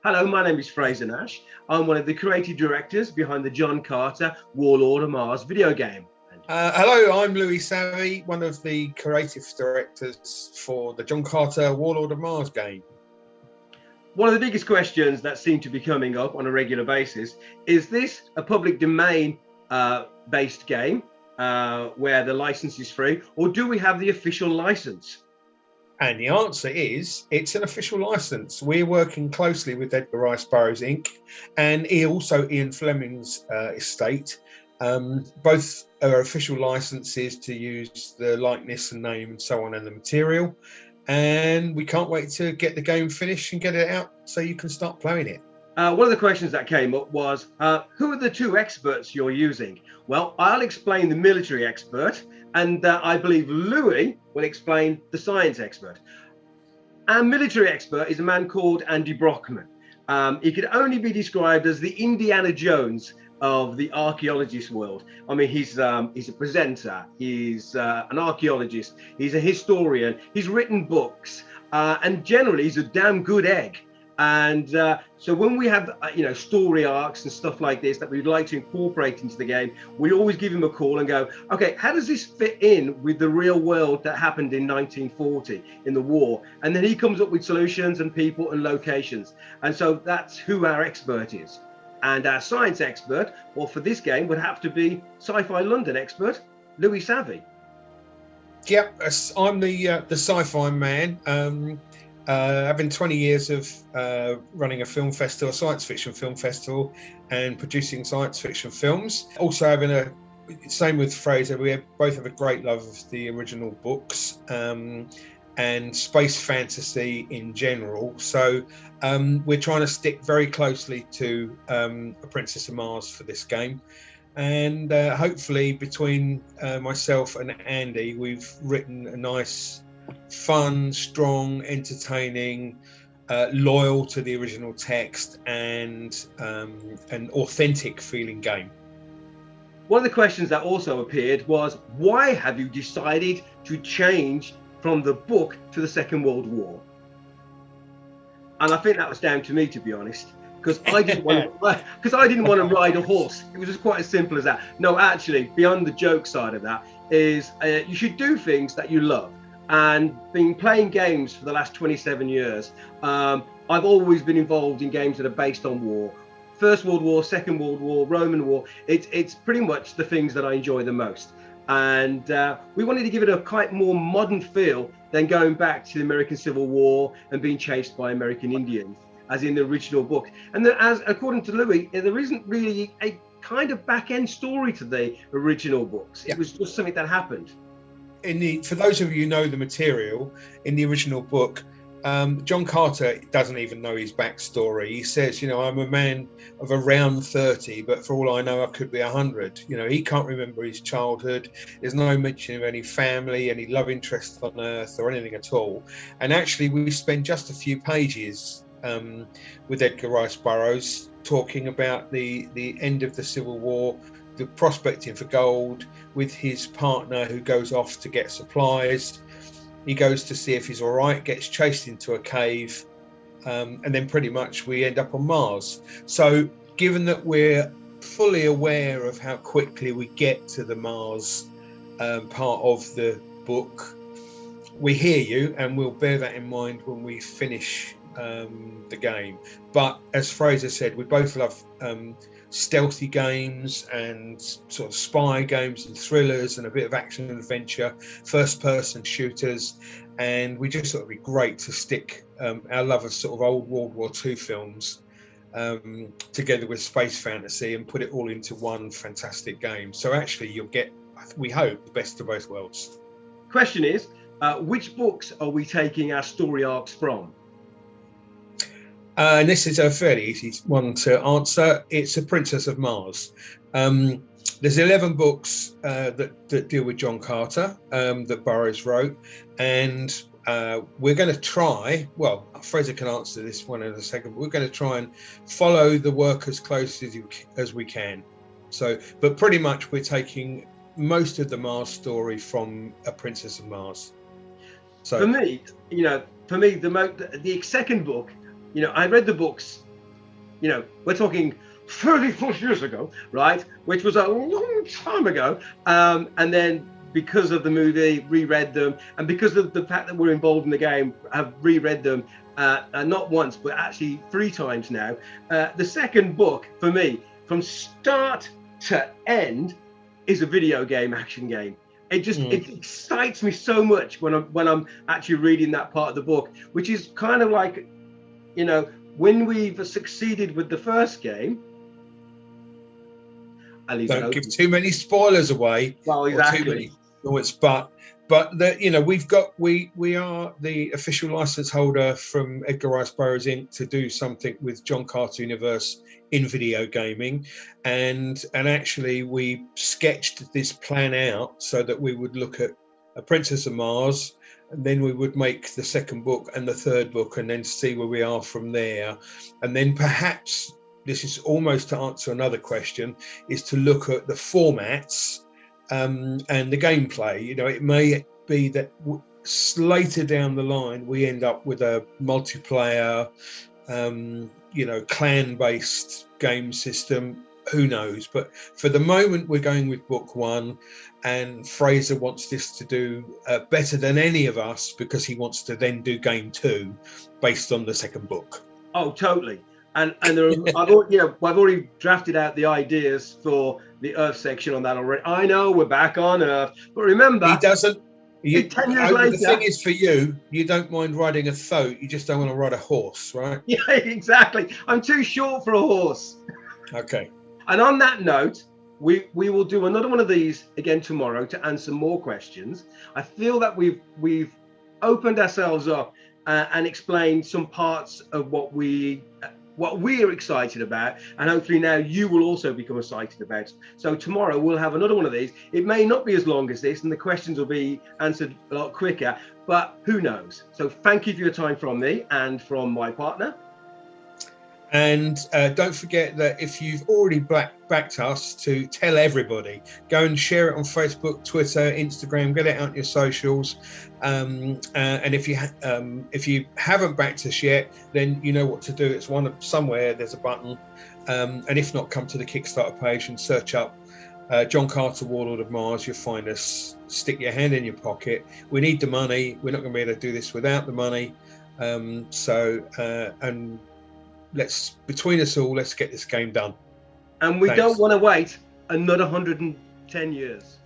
Hello, my name is Frazer Nash. I'm one of the creative directors behind the John Carter Warlord of Mars video game. Hello, I'm Savy, one of the creative directors for the John Carter Warlord of Mars game. One of the biggest questions that seem to be coming up on a regular basis is this a public domain based game where the license is free, or do we have the official license? And the answer is, it's an official license. We're working closely with Edgar Rice Burroughs Inc. and also Ian Fleming's estate. Both are official licenses to use the likeness and name and so on and the material. And we can't wait to get the game finished and get it out so you can start playing it. One of the questions that came up was, who are the two experts you're using? Well, I'll explain the military expert, and I believe Louis will explain the science expert. Our military expert is a man called Andy Brockman. He could only be described as the Indiana Jones of the archaeologist world. I mean, he's a presenter, he's an archaeologist, he's a historian, he's written books, and generally he's a damn good egg. And so when we have story arcs and stuff like this that we'd like to incorporate into the game, we always give him a call and go, okay, how does this fit in with the real world that happened in 1940 in the war? And then he comes up with solutions and people and locations. And so that's who our expert is. And our science expert, well, for this game would have to be Sci-Fi London expert, Louis Savy. Yep, I'm the sci-fi man. Having 20 years of running a film festival, a science fiction film festival, and producing science fiction films. Also having same with Frazer, we both have a great love of the original books and space fantasy in general. So we're trying to stick very closely to A Princess of Mars for this game. And hopefully between myself and Andy, we've written a nice, fun, strong, entertaining, loyal to the original text, and an authentic feeling game. One of the questions that also appeared was, why have you decided to change from the book to the Second World War? And I think that was down to me, to be honest, because I didn't want to ride a horse. It was just quite as simple as that. No, actually, beyond the joke side of that is you should do things that you love. And been playing games for the last 27 years, I've always been involved in games that are based on war. First World War, Second World War, Roman War. It's pretty much the things that I enjoy the most. And we wanted to give it a quite more modern feel than going back to the American Civil War and being chased by American Indians, as in the original book. And as according to Louis, there isn't really a kind of back-end story to the original books. Yeah. It was just something that happened. For those of you who know the material, in the original book, John Carter doesn't even know his backstory. He says, I'm a man of around 30, but for all I know, I could be 100. He can't remember his childhood. There's no mention of any family, any love interest on Earth or anything at all. And actually, we spend just a few pages with Edgar Rice Burroughs talking about the end of the Civil War, the prospecting for gold, with his partner who goes off to get supplies. He goes to see if he's all right, gets chased into a cave, and then pretty much we end up on Mars. So given that we're fully aware of how quickly we get to the Mars part of the book, we hear you, and we'll bear that in mind when we finish the game. But as Frazer said, we both love stealthy games and sort of spy games and thrillers and a bit of action and adventure, first person shooters, and we just thought it'd be great to stick our love of sort of old World War II films together with space fantasy and put it all into one fantastic game. So actually you'll get, we hope, the best of both worlds. Question is, which books are we taking our story arcs from? And this is a fairly easy one to answer. It's A Princess of Mars. There's 11 books that deal with John Carter that Burroughs wrote, and we're going to try, well, Frazer can answer this one in a second, but we're going to try and follow the work as close as we can. So, but pretty much we're taking most of the Mars story from A Princess of Mars. So for me, the second book I read the books, we're talking 34 years ago, right? Which was a long time ago. And then because of the movie, reread them. And because of the fact that we're involved in the game, I've reread them not once, but actually 3 times now. The second book for me, from start to end, is a video game, action game. It just it excites me so much when I'm actually reading that part of the book, which is kind of like, when we've succeeded with the first game. Don't give too many spoilers away. Well, exactly. Or too many thoughts, but we are the official license holder from Edgar Rice Burroughs Inc. to do something with John Carter Universe in video gaming, and actually we sketched this plan out so that we would look at A Princess of Mars, and then we would make the second book and the third book, and then see where we are from there. And then perhaps, this is almost to answer another question, is to look at the formats and the gameplay. It may be that later down the line we end up with a multiplayer, clan-based game system. Who knows? But for the moment, we're going with book 1, and Frazer wants this to do better than any of us, because he wants to then do game 2 based on the second book. Oh, totally. And I've already drafted out the ideas for the Earth section on that already. I know we're back on Earth, but remember, he doesn't. 10 years later, the thing is, for you don't mind riding a thoat. You just don't want to ride a horse, right? Yeah, exactly. I'm too short for a horse. Okay. And on that note, we will do another one of these again tomorrow to answer more questions. I feel that we've opened ourselves up and explained some parts of what we're excited about, and hopefully now you will also become excited about. So tomorrow we'll have another one of these. It may not be as long as this, and the questions will be answered a lot quicker, but who knows? So thank you for your time from me and from my partner. And don't forget that if you've already backed us, to tell everybody. Go and share it on Facebook, Twitter, Instagram. Get it out on your socials. And if you haven't backed us yet, then you know what to do. It's somewhere there's a button. And if not, come to the Kickstarter page and search up John Carter, Warlord of Mars. You'll find us. Stick your hand in your pocket. We need the money. We're not going to be able to do this without the money. And between us all, let's get this game done. And we don't want to wait another 110 years.